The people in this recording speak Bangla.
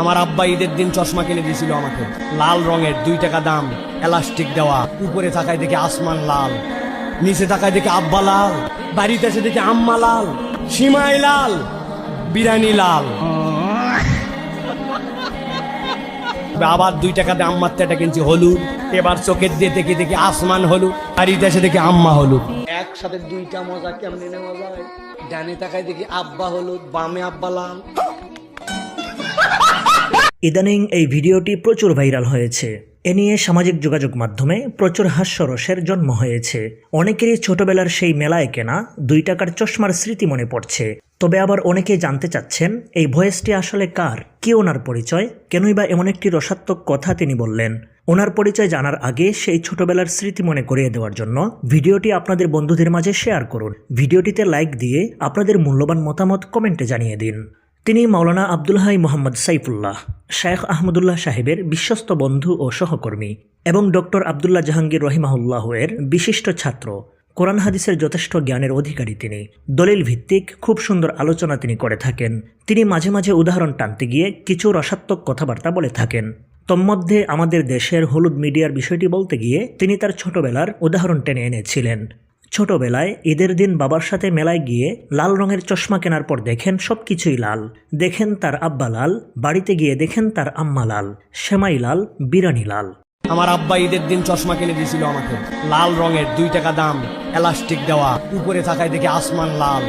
আমার আব্বা ঈদের দিন চশমা কিনে দিয়েছিল আমাকে, লাল রঙের, 2 টাকা দাম, এলাস্টিক দেওয়া। উপরে তাকায় দেখি আসমান লাল, নিচে তাকায় দেখি আব্বা লাল, বাড়িতে এসে দেখি আম্মা লাল, সিমাই লাল, বিরিয়ানি লাল। আবার 2 টাকা দিয়ে আম্মার থেকে কিনছি হলুদ। এবার চোখের দিয়ে দেখি দেখি আসমান হলুদ, বাড়িতে এসে দেখি আম্মা হলুদ। একসাথে 2টা মজা কেমনি নেওয়া যায়? ডানে তাকায় দেখি আব্বা হলুদ, বামে আব্বা লাল। ইদানিং এই ভিডিওটি প্রচুর ভাইরাল হয়েছে। এ নিয়ে সামাজিক যোগাযোগ মাধ্যমে প্রচুর হাস্যরসের জন্ম হয়েছে। অনেকেরই ছোটবেলার সেই মেলায় কেনা 2 টাকার চশমার স্মৃতি মনে পড়ছে। তবে আবার অনেকে জানতে চাচ্ছেন এই ভয়েসটি আসলে কার, কি ওনার পরিচয়, কেনই বা এমন একটি রসাত্মক কথা তিনি বললেন। ওনার পরিচয় জানার আগে সেই ছোটবেলার স্মৃতি মনে করিয়ে দেওয়ার জন্য ভিডিওটি আপনাদের বন্ধুদের মাঝে শেয়ার করুন। ভিডিওটিতে লাইক দিয়ে আপনাদের মূল্যবান মতামত কমেন্টে জানিয়ে দিন। তিনি মাওলানা আব্দুল হাই মোহাম্মদ সাইফুল্লাহ, শায়েখ আহমদুল্লাহ সাহেবের বিশ্বস্ত বন্ধু ও সহকর্মী এবং ডক্টর আবদুল্লাহ জাহাঙ্গীর রহিমাহুল্লাহ এর বিশিষ্ট ছাত্র। কোরআন হাদিসের যথেষ্ট জ্ঞানের অধিকারী তিনি। দলিল ভিত্তিক খুব সুন্দর আলোচনা তিনি করে থাকেন। তিনি মাঝে মাঝে উদাহরণ টানতে গিয়ে কিছু রসাত্মক কথাবার্তা বলে থাকেন। তন্মধ্যে আমাদের দেশের হলুদ মিডিয়ার বিষয়টি বলতে গিয়ে তিনি তার ছোটবেলার উদাহরণ টেনে এনেছিলেন। ছোটবেলায় ঈদের দিন বাবার সাথে মেলায় গিয়ে লাল রঙের চশমা কেনার পর দেখেন সবকিছুই লাল। দেখেন তার আব্বা লাল, বাড়িতে গিয়ে দেখেন তার আম্মা লাল, সেমাই লাল, বিরিয়ানি লাল। আমার আব্বা ঈদের দিন চশমা কিনে দিয়েছিল আমাকে, লাল রঙের, 2 টাকা দাম, এলাস্টিক দেওয়া। উপরে তাকায় দেখি আসমান লাল,